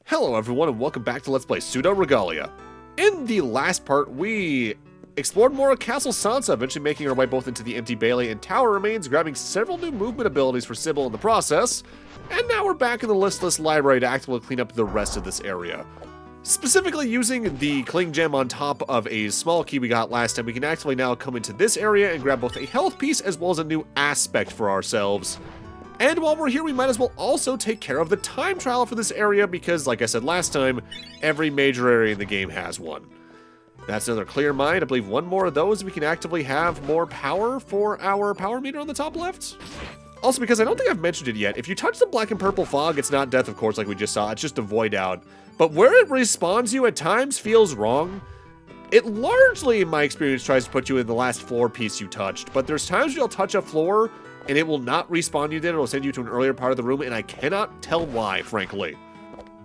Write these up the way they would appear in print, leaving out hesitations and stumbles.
Hello everyone and welcome back to Let's Play Pseudoregalia. In the last part, we explored more of Castle Sansa, eventually making our way both into the empty bailey and tower remains, grabbing several new movement abilities for Sybil in the process, and now we're back in the Listless Library to actively clean up the rest of this area. Specifically using the cling gem on top of a small key we got last time, we can actually now come into this area and grab both a health piece as well as a new aspect for ourselves. And while we're here, we might as well also take care of the time trial for this area because, like I said last time, every major area in the game has one. That's another clear mind. I believe one more of those, we can actively have more power for our power meter on the top left. Also, because I don't think I've mentioned it yet, if you touch the black and purple fog, it's not death, of course, like we just saw. It's just a void out. But where it respawns you at times feels wrong. It largely, in my experience, tries to put you in the last floor piece you touched. But there's times you'll touch a floor and it will not respawn you then, it'll send you to an earlier part of the room, and I cannot tell why, frankly.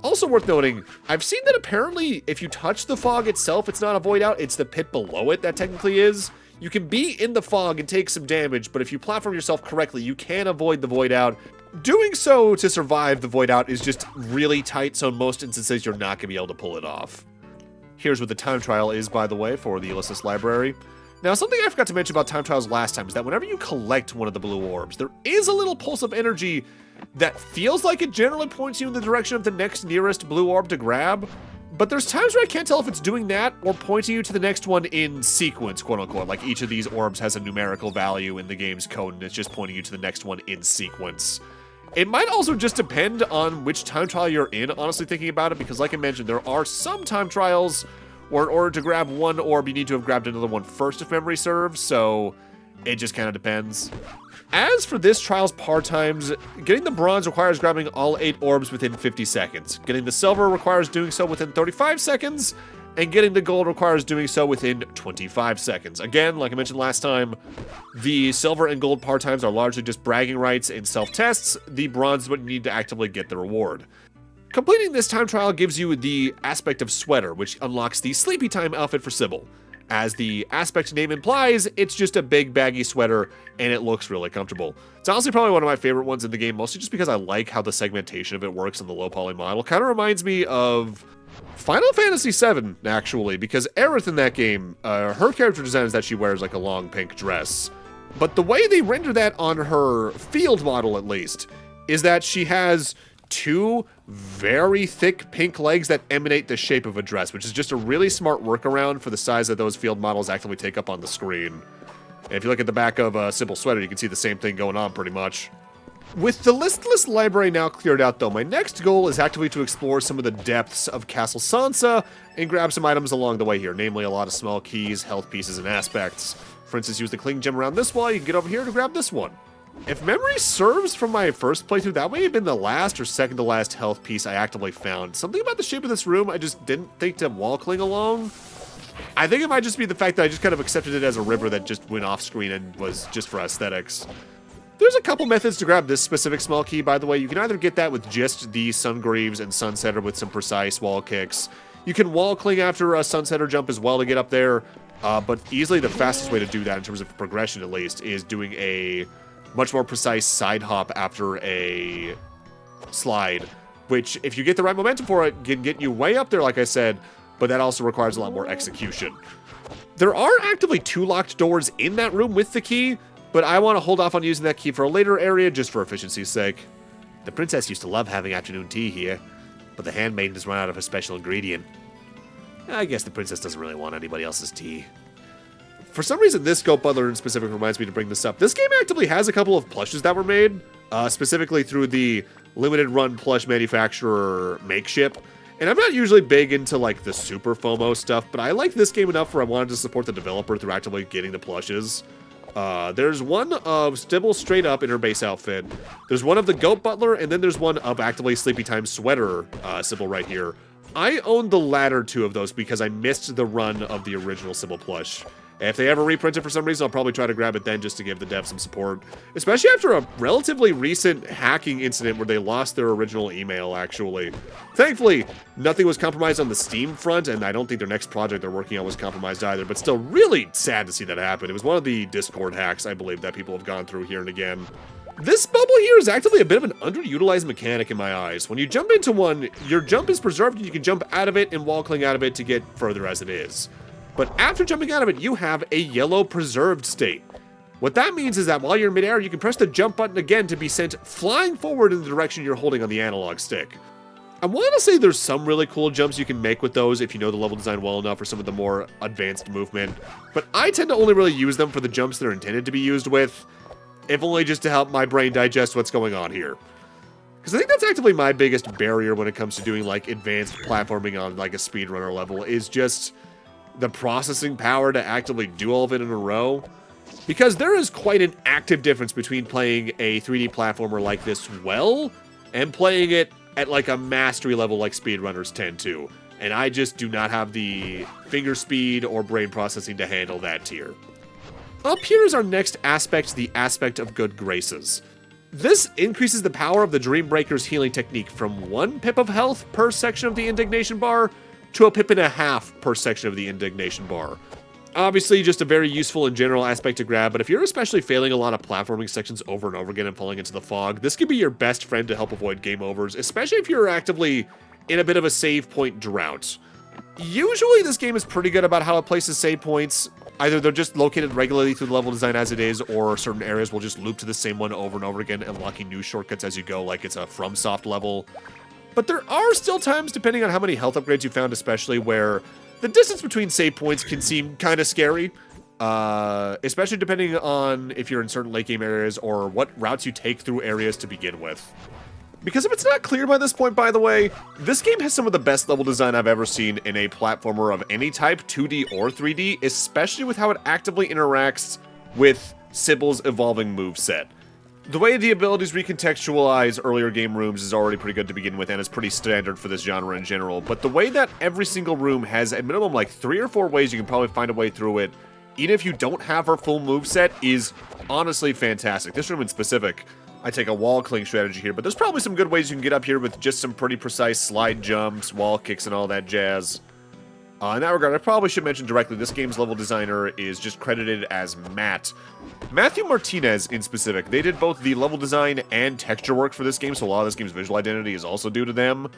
Also worth noting, I've seen that apparently if you touch the fog itself, it's not a void out, it's the pit below it that technically is. You can be in the fog and take some damage, but if you platform yourself correctly, you can avoid the void out. Doing so to survive the void out is just really tight, so in most instances you're not going to be able to pull it off. Here's what the time trial is, by the way, for the Listless Library. Now, something I forgot to mention about time trials last time is that whenever you collect one of the blue orbs, there is a little pulse of energy that feels like it generally points you in the direction of the next nearest blue orb to grab, but there's times where I can't tell if it's doing that or pointing you to the next one in sequence, quote-unquote, like each of these orbs has a numerical value in the game's code and it's just pointing you to the next one in sequence. It might also just depend on which time trial you're in, honestly thinking about it, because like I mentioned, there are some time trials where in order to grab one orb, you need to have grabbed another one first if memory serves, so it just kind of depends. As for this trial's par times, getting the bronze requires grabbing all 8 orbs within 50 seconds. Getting the silver requires doing so within 35 seconds, and getting the gold requires doing so within 25 seconds. Again, like I mentioned last time, the silver and gold par times are largely just bragging rights and self-tests. The bronze is what you need to actively get the reward. Completing this time trial gives you the aspect of sweater, which unlocks the sleepy time outfit for Sybil. As the aspect name implies, it's just a big baggy sweater, and it looks really comfortable. It's honestly probably one of my favorite ones in the game, mostly just because I like how the segmentation of it works on the low poly model. Kind of reminds me of Final Fantasy VII, actually, because Aerith in that game, her character design is that she wears like a long pink dress. But the way they render that on her field model, at least, is that she has 2 very thick pink legs that emanate the shape of a dress, which is just a really smart workaround for the size that those field models actively take up on the screen. And if you look at the back of a Sybil sweater, you can see the same thing going on pretty much. With the Listless Library now cleared out though, my next goal is actively to explore some of the depths of Castle Sansa and grab some items along the way here, namely a lot of small keys, health pieces, and aspects. For instance, use the cling gem around this wall, you can get over here to grab this one. If memory serves from my first playthrough, that may have been the last or second to last health piece I actively found. Something about the shape of this room I just didn't think to wall cling along. I think it might just be the fact that I just kind of accepted it as a river that just went off screen and was just for aesthetics. There's a couple methods to grab this specific small key, by the way. You can either get that with just the Sungreaves and Sunsetter with some precise wall kicks. You can wall cling after a Sunsetter jump as well to get up there, but easily the fastest way to do that in terms of progression at least is doing a much more precise side hop after a slide, which if you get the right momentum for it, can get you way up there, like I said, but that also requires a lot more execution. There are actively 2 locked doors in that room with the key, but I want to hold off on using that key for a later area just for efficiency's sake. The princess used to love having afternoon tea here, but the handmaiden has run out of a special ingredient. I guess the princess doesn't really want anybody else's tea. For some reason, this Goat Butler in specific reminds me to bring this up. This game actively has a couple of plushes that were made, specifically through the limited run plush manufacturer Makeship. And I'm not usually big into like the super FOMO stuff, but I like this game enough where I wanted to support the developer through actively getting the plushes. There's one of Sybil straight up in her base outfit. There's one of the Goat Butler, and then there's one of actively Sleepy Time Sweater Sybil right here. I own the latter 2 of those because I missed the run of the original Sybil plush. If they ever reprint it for some reason, I'll probably try to grab it then just to give the devs some support. Especially after a relatively recent hacking incident where they lost their original email, actually. Thankfully, nothing was compromised on the Steam front, and I don't think their next project they're working on was compromised either, but still really sad to see that happen. It was one of the Discord hacks, I believe, that people have gone through here and again. This bubble here is actively a bit of an underutilized mechanic in my eyes. When you jump into one, your jump is preserved and you can jump out of it and wall cling out of it to get further as it is. But after jumping out of it, you have a yellow preserved state. What that means is that while you're in midair, you can press the jump button again to be sent flying forward in the direction you're holding on the analog stick. I want to say there's some really cool jumps you can make with those if you know the level design well enough for some of the more advanced movement, but I tend to only really use them for the jumps they're intended to be used with, if only just to help my brain digest what's going on here. Because I think that's actively my biggest barrier when it comes to doing like advanced platforming on like a speedrunner level, is just the processing power to actively do all of it in a row. Because there is quite an active difference between playing a 3D platformer like this well, and playing it at like a mastery level like speedrunners tend to. And I just do not have the finger speed or brain processing to handle that tier. Up here is our next aspect, the aspect of good graces. This increases the power of the Dreambreaker's healing technique from 1 pip of health per section of the indignation bar to 1.5 pips per section of the indignation bar. Obviously, just a very useful and general aspect to grab, but if you're especially failing a lot of platforming sections over and over again and falling into the fog, this could be your best friend to help avoid game overs, especially if you're actively in a bit of a save point drought. Usually, this game is pretty good about how it places save points. Either they're just located regularly through the level design as it is, or certain areas will just loop to the same one over and over again, unlocking new shortcuts as you go, like it's a FromSoft level. But there are still times, depending on how many health upgrades you found especially, where the distance between save points can seem kind of scary, especially depending on if you're in certain late game areas or what routes you take through areas to begin with. Because if it's not clear by this point, by the way, this game has some of the best level design I've ever seen in a platformer of any type, 2D or 3D, especially with how it actively interacts with Sybil's evolving moveset. The way the abilities recontextualize earlier game rooms is already pretty good to begin with, and is pretty standard for this genre in general, but the way that every single room has at minimum like 3 or 4 ways you can probably find a way through it, even if you don't have her full moveset, is honestly fantastic. This room in specific, I take a wall cling strategy here, but there's probably some good ways you can get up here with just some pretty precise slide jumps, wall kicks, and all that jazz. In that regard, I probably should mention directly, this game's level designer is just credited as Matt. Matthew Martinez, in specific. They did both the level design and texture work for this game, so a lot of this game's visual identity is also due to them.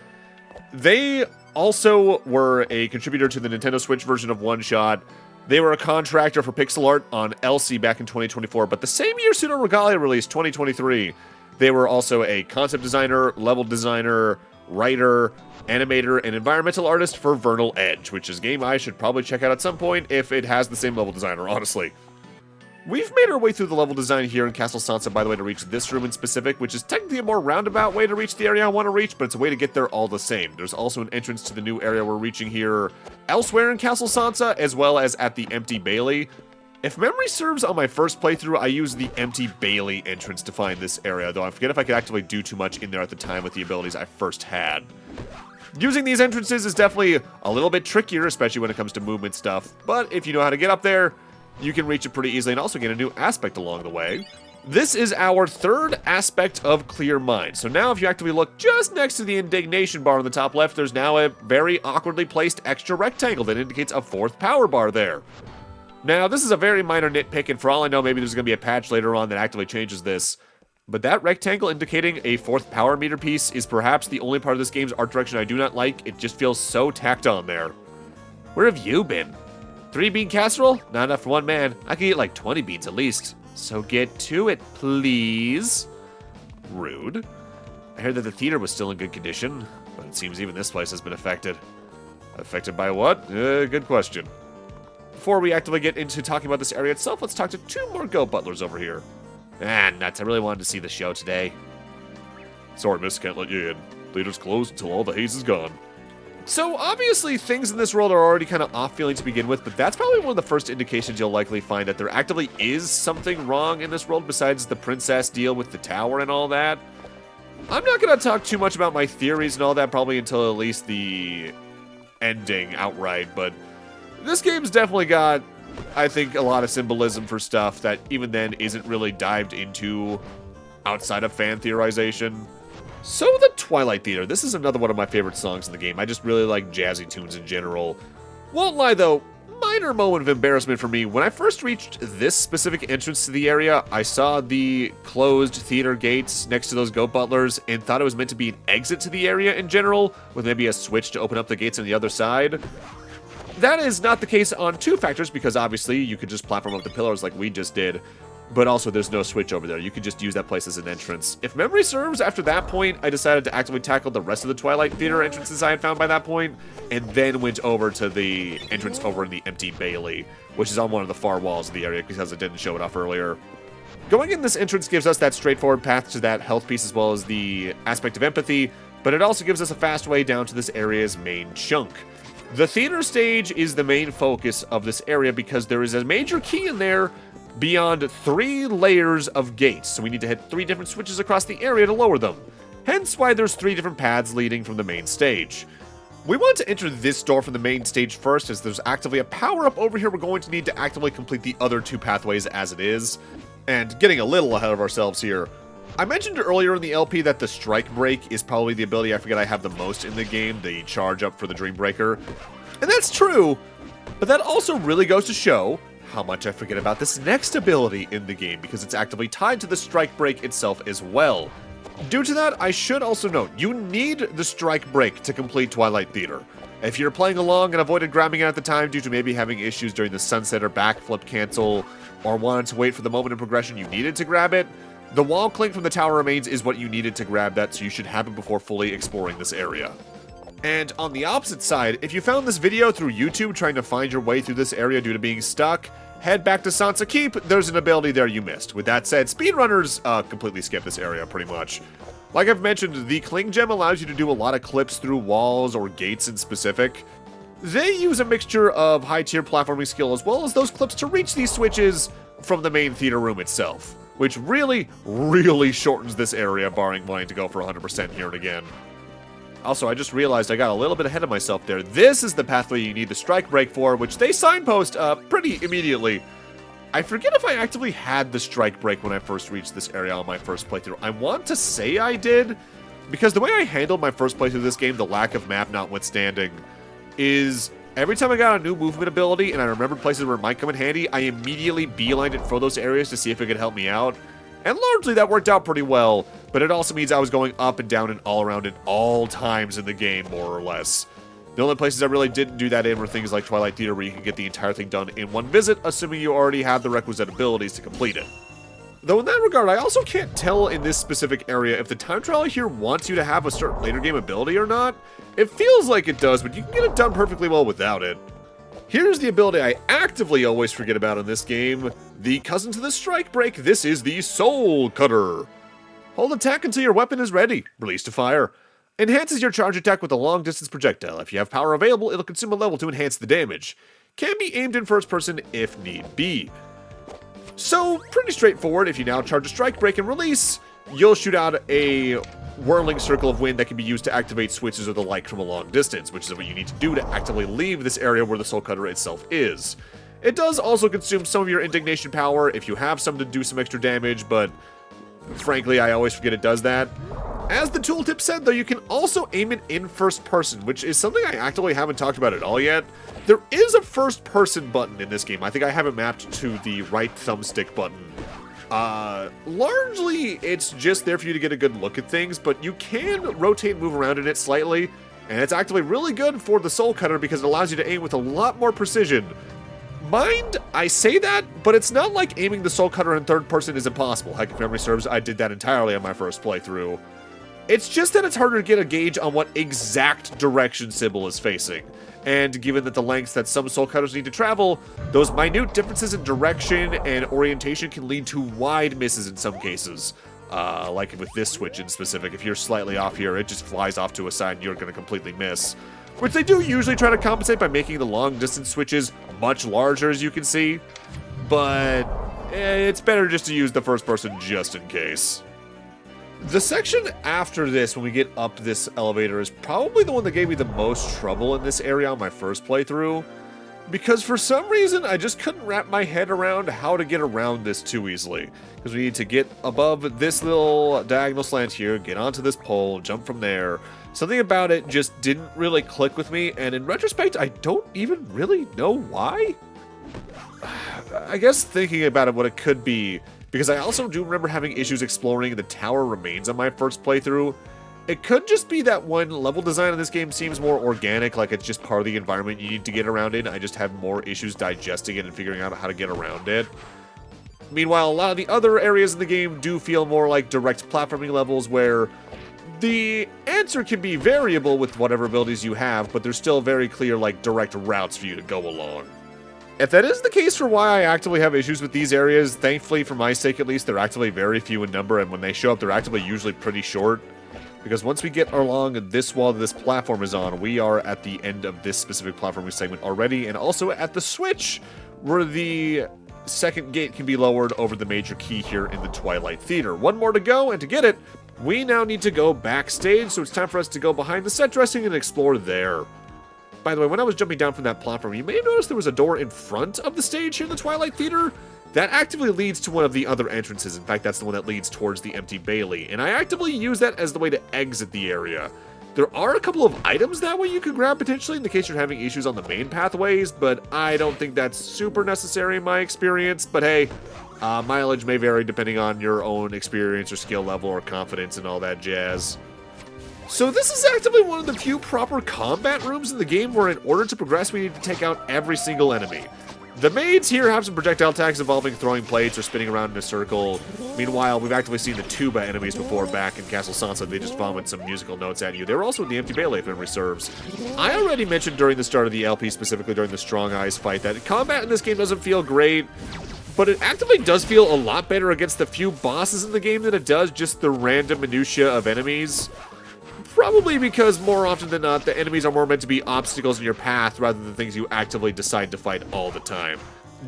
They also were a contributor to the Nintendo Switch version of One Shot. They were a contractor for pixel art on Elsie back in 2024, but the same year Pseudoregalia released, 2023, they were also a concept designer, level designer, writer, animator, and environmental artist for Vernal Edge, which is a game I should probably check out at some point if it has the same level designer, honestly. We've made our way through the level design here in Castle Sansa, by the way, to reach this room in specific, which is technically a more roundabout way to reach the area I want to reach, but it's a way to get there all the same. There's also an entrance to the new area we're reaching here elsewhere in Castle Sansa, as well as at the Empty Bailey. If memory serves, on my first playthrough, I used the Empty Bailey entrance to find this area, though I forget if I could actively do too much in there at the time with the abilities I first had. Using these entrances is definitely a little bit trickier, especially when it comes to movement stuff, but if you know how to get up there, you can reach it pretty easily and also get a new aspect along the way. This is our third aspect of Clear Mind. So now if you actively look just next to the indignation bar on the top left, there's now a very awkwardly placed extra rectangle that indicates a 4th power bar there. Now, this is a very minor nitpick, and for all I know, maybe there's going to be a patch later on that actively changes this. But that rectangle indicating a 4th power meter piece is perhaps the only part of this game's art direction I do not like. It just feels so tacked on there. Where have you been? 3 bean casserole? Not enough for one man. I could eat like 20 beans at least. So get to it, please. Rude. I heard that the theater was still in good condition, but it seems even this place has been affected. Affected by what? Good question. Before we actively get into talking about this area itself, let's talk to 2 more goat butlers over here. Nuts, I really wanted to see the show today. Sorry, miss, can't let you in. Theater's closed until all the haze is gone. So, obviously, things in this world are already kind of off-feeling to begin with, but that's probably one of the first indications you'll likely find that there actively is something wrong in this world besides the princess deal with the tower and all that. I'm not going to talk too much about my theories and all that probably until at least the ending outright, but this game's definitely got, I think, a lot of symbolism for stuff that even then isn't really dived into outside of fan theorization. So the Twilight Theater, this is another one of my favorite songs in the game. I just really like jazzy tunes in general. Won't lie though, minor moment of embarrassment for me. When I first reached this specific entrance to the area, I saw the closed theater gates next to those goat butlers and thought it was meant to be an exit to the area in general, with maybe a switch to open up the gates on the other side. That is not the case on two factors, because obviously you could just platform up the pillars like we just did, but also there's no switch over there. You could just use that place as an entrance. If memory serves, after that point, I decided to actively tackle the rest of the Twilight Theater entrances I had found by that point, and then went over to the entrance over in the empty Bailey, which is on one of the far walls of the area because I didn't show it off earlier. Going in this entrance gives us that straightforward path to that health piece as well as the aspect of empathy, but it also gives us a fast way down to this area's main chunk. The theater stage is the main focus of this area because there is a major key in there beyond 3 layers of gates, so we need to hit 3 different switches across the area to lower them. Hence why there's 3 different paths leading from the main stage. We want to enter this door from the main stage first, as there's actively a power-up over here we're going to need to actively complete the other 2 pathways as it is. And getting a little ahead of ourselves here, I mentioned earlier in the LP that the Strikebreak is probably the ability I forget I have the most in the game, the charge up for the Dreambreaker. And that's true, but that also really goes to show how much I forget about this next ability in the game, because it's actively tied to the Strikebreak itself as well. Due to that, I should also note, you need the Strikebreak to complete Twilight Theater. If you're playing along and avoided grabbing it at the time due to maybe having issues during the sunset or backflip cancel, or wanted to wait for the moment in progression you needed to grab it, the wall clink from the Tower Remains is what you needed to grab that, so you should have it before fully exploring this area. And on the opposite side, if you found this video through YouTube trying to find your way through this area due to being stuck, head back to Sansa Keep, there's an ability there you missed. With that said, speedrunners completely skip this area pretty much. Like I've mentioned, the Cling Gem allows you to do a lot of clips through walls or gates in specific. They use a mixture of high-tier platforming skill as well as those clips to reach these switches from the main theater room itself, which really, really shortens this area, barring wanting to go for 100% here and again. Also, I just realized I got a little bit ahead of myself there. This is the pathway you need the Strikebreak for, which they signpost pretty immediately. I forget if I actively had the Strikebreak when I first reached this area on my first playthrough. I want to say I did, because the way I handled my first playthrough of this game, the lack of map notwithstanding, is every time I got a new movement ability and I remembered places where it might come in handy, I immediately beelined it for those areas to see if it could help me out. And largely that worked out pretty well, but it also means I was going up and down and all around at all times in the game, more or less. The only places I really didn't do that in were things like Twilight Theater, where you can get the entire thing done in one visit, assuming you already have the requisite abilities to complete it. Though in that regard, I also can't tell in this specific area if the time trial here wants you to have a certain later game ability or not. It feels like it does, but you can get it done perfectly well without it. Here's the ability I actively always forget about in this game, the cousin to the Strikebreak. This is the Soul Cutter. Hold attack until your weapon is ready. Release to fire. Enhances your charge attack with a long-distance projectile. If you have power available, it'll consume a level to enhance the damage. Can be aimed in first person if need be. So, pretty straightforward. If you now charge a Strikebreak and release, you'll shoot out a whirling circle of wind that can be used to activate switches or the like from a long distance, which is what you need to do to actively leave this area where the Soul Cutter itself is. It does also consume some of your indignation power if you have some to do some extra damage, but frankly, I always forget it does that. As the tooltip said, though, you can also aim it in first person, which is something I actively haven't talked about at all yet. There is a first person button in this game. I think I have it mapped to the right thumbstick button. Largely, it's just there for you to get a good look at things, but you can rotate and move around in it slightly, and it's actually really good for the Soul Cutter because it allows you to aim with a lot more precision. Mind, I say that, but it's not like aiming the Soul Cutter in third person is impossible. Heck, if memory serves, I did that entirely on my first playthrough. It's just that it's harder to get a gauge on what exact direction Sybil is facing. And given that the lengths that some Soul Cutters need to travel, those minute differences in direction and orientation can lead to wide misses in some cases. Like with this switch in specific, if you're slightly off here, it just flies off to a side and you're going to completely miss. Which they do usually try to compensate by making the long distance switches much larger, as you can see. But it's better just to use the first person just in case. The section after this, when we get up this elevator, is probably the one that gave me the most trouble in this area on my first playthrough. Because for some reason, I just couldn't wrap my head around how to get around this too easily. Because we need to get above this little diagonal slant here, get onto this pole, jump from there. Something about it just didn't really click with me, and in retrospect, I don't even really know why. I guess thinking about it, what it could be, because I also do remember having issues exploring the tower remains on my first playthrough. It could just be that one level design in this game seems more organic, like it's just part of the environment you need to get around in. I just have more issues digesting it and figuring out how to get around it. Meanwhile, a lot of the other areas in the game do feel more like direct platforming levels where the answer can be variable with whatever abilities you have, but there's still very clear, like, direct routes for you to go along. If that is the case for why I actively have issues with these areas, thankfully for my sake at least, they're actively very few in number, and when they show up, they're actively usually pretty short. Because once we get along this wall that this platform is on, we are at the end of this specific platforming segment already, and also at the switch, where the second gate can be lowered over the major key here in the Twilight Theater. One more to go, and to get it, we now need to go backstage, so it's time for us to go behind the set dressing and explore there. By the way, when I was jumping down from that platform, you may have noticed there was a door in front of the stage here in the Twilight Theater. That actively leads to one of the other entrances. In fact, that's the one that leads towards the empty Bailey, and I actively use that as the way to exit the area. There are a couple of items that way you could grab potentially in the case you're having issues on the main pathways, but I don't think that's super necessary in my experience. But hey, mileage may vary depending on your own experience or skill level or confidence and all that jazz. So this is actively one of the few proper combat rooms in the game where in order to progress we need to take out every single enemy. The maids here have some projectile attacks involving throwing plates or spinning around in a circle. Meanwhile, we've actively seen the tuba enemies before back in Castle Sansa. They just vomit some musical notes at you. They were also in the empty Bailey, if memory serves. I already mentioned during the start of the LP, specifically during the Strong Eyes fight, that combat in this game doesn't feel great, but it actively does feel a lot better against the few bosses in the game than it does just the random minutia of enemies. Probably because more often than not, the enemies are more meant to be obstacles in your path rather than things you actively decide to fight all the time.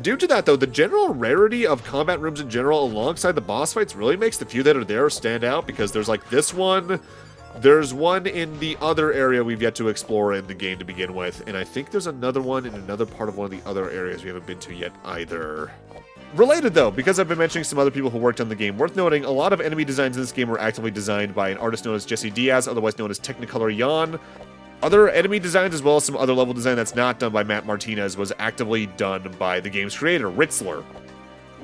Due to that though, the general rarity of combat rooms in general alongside the boss fights really makes the few that are there stand out, because there's like this one, there's one in the other area we've yet to explore in the game to begin with, and I think there's another one in another part of one of the other areas we haven't been to yet either. Related though, because I've been mentioning some other people who worked on the game, worth noting, a lot of enemy designs in this game were actively designed by an artist known as Jesse Diaz, otherwise known as Technicolor Jan. Other enemy designs, as well as some other level design that's not done by Matt Martinez, was actively done by the game's creator, Ritzler.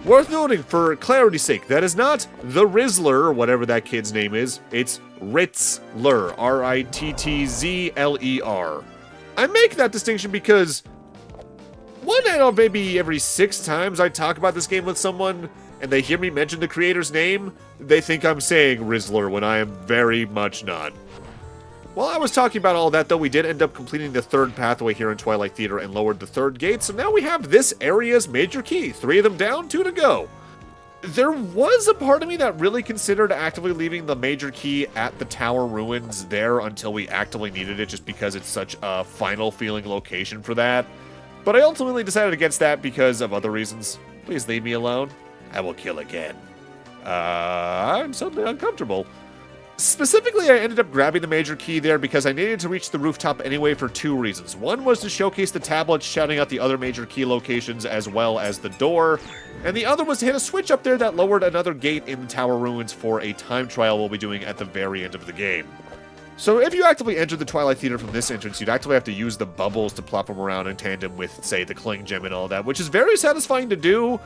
Worth noting, for clarity's sake, that is not the Rizzler, or whatever that kid's name is, it's Ritzler, R-I-T-T-Z-L-E-R. I make that distinction because one out of maybe every 6 times I talk about this game with someone, and they hear me mention the creator's name, they think I'm saying Rizzler when I am very much not. While I was talking about all that though, we did end up completing the third pathway here in Twilight Theater and lowered the third gate, so now we have this area's major key. 3 of them down, 2 to go. There was a part of me that really considered actively leaving the major key at the tower ruins there until we actively needed it, just because it's such a final feeling location for that. But I ultimately decided against that because of other reasons. Please leave me alone. I will kill again. I'm suddenly uncomfortable. Specifically, I ended up grabbing the major key there because I needed to reach the rooftop anyway for 2 reasons. One was to showcase the tablets shouting out the other major key locations as well as the door, and the other was to hit a switch up there that lowered another gate in the tower ruins for a time trial we'll be doing at the very end of the game. So if you actively enter the Twilight Theater from this entrance, you'd actively have to use the bubbles to platform around in tandem with, say, the Cling Gem and all that, which is very satisfying to do,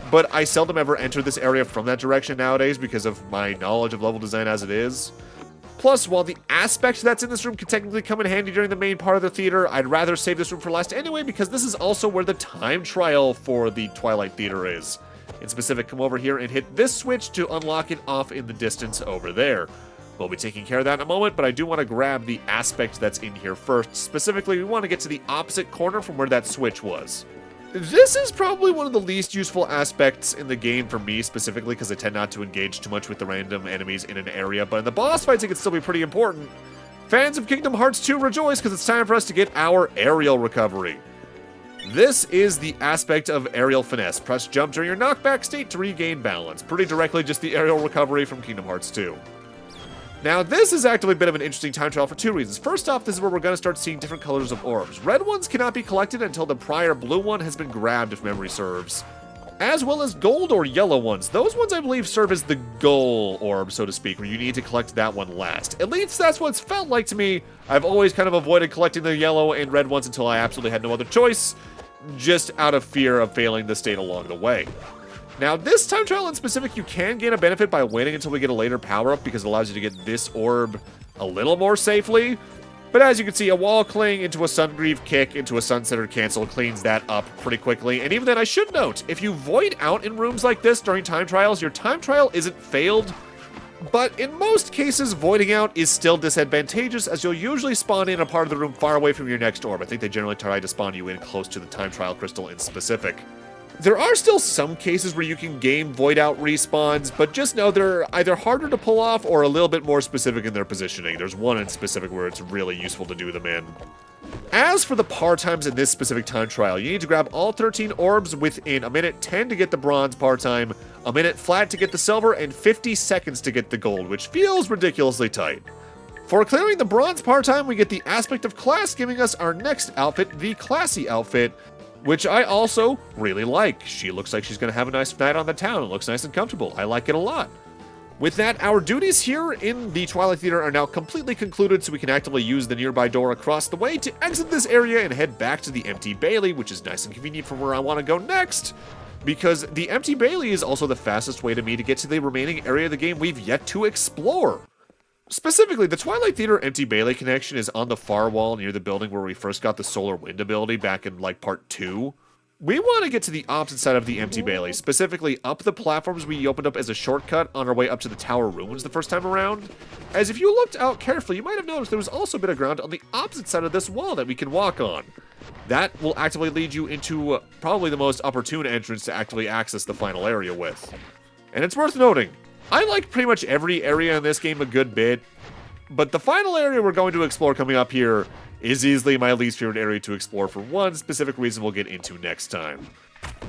but I seldom ever enter this area from that direction nowadays because of my knowledge of level design as it is. Plus, while the aspect that's in this room can technically come in handy during the main part of the theater, I'd rather save this room for last anyway because this is also where the time trial for the Twilight Theater is. In specific, come over here and hit this switch to unlock it off in the distance over there. We'll be taking care of that in a moment, but I do want to grab the aspect that's in here first. Specifically, we want to get to the opposite corner from where that switch was. This is probably one of the least useful aspects in the game for me, specifically because I tend not to engage too much with the random enemies in an area, but in the boss fights it can still be pretty important. Fans of Kingdom Hearts 2 rejoice because it's time for us to get our aerial recovery. This is the aspect of aerial finesse. Press jump during your knockback state to regain balance. Pretty directly just the aerial recovery from Kingdom Hearts 2. Now, this is actually a bit of an interesting time trial for 2 reasons. First off, this is where we're going to start seeing different colors of orbs. Red ones cannot be collected until the prior blue one has been grabbed, if memory serves. as well as gold or yellow ones. Those ones I believe serve as the goal orb, so to speak, where you need to collect that one last. At least that's what it's felt like to me. I've always kind of avoided collecting the yellow and red ones until I absolutely had no other choice, just out of fear of failing the state along the way. Now, this time trial in specific, you can gain a benefit by waiting until we get a later power-up because it allows you to get this orb a little more safely. But as you can see, a wall cling into a Sungrieve kick into a Sunsetter cancel cleans that up pretty quickly. And even then, I should note, if you void out in rooms like this during time trials, your time trial isn't failed. But in most cases, voiding out is still disadvantageous, as you'll usually spawn in a part of the room far away from your next orb. I think they generally try to spawn you in close to the time trial crystal in specific. There are still some cases where you can game void out respawns, but just know they're either harder to pull off or a little bit more specific in their positioning. There's one in specific where it's really useful to do them in. As for the par times in this specific time trial, you need to grab all 13 orbs within a minute 10 to get the bronze par time, a minute flat to get the silver, and 50 seconds to get the gold, which feels ridiculously tight. For clearing the bronze par time, we get the aspect of class, giving us our next outfit, the classy outfit, which I also really like. She looks like she's going to have a nice night on the town. It looks nice and comfortable. I like it a lot. With that, our duties here in the Twilight Theater are now completely concluded, so we can actively use the nearby door across the way to exit this area and head back to the Empty Bailey, which is nice and convenient for where I want to go next, because the Empty Bailey is also the fastest way to me to get to the remaining area of the game we've yet to explore. Specifically, the Twilight Theater Empty Bailey connection is on the far wall near the building where we first got the Solar Wind ability back in, like, part 2. We want to get to the opposite side of the Empty Bailey, specifically up the platforms we opened up as a shortcut on our way up to the Tower Ruins the first time around. As if you looked out carefully, you might have noticed there was also a bit of ground on the opposite side of this wall that we can walk on. That will actively lead you into probably the most opportune entrance to actively access the final area with. And it's worth noting, I like pretty much every area in this game a good bit, but the final area we're going to explore coming up here is easily my least favorite area to explore for one specific reason we'll get into next time.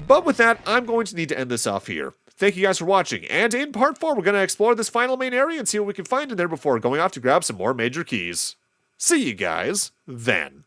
But with that, I'm going to need to end this off here. Thank you guys for watching, and in part 4 we're going to explore this final main area and see what we can find in there before going off to grab some more major keys. See you guys then.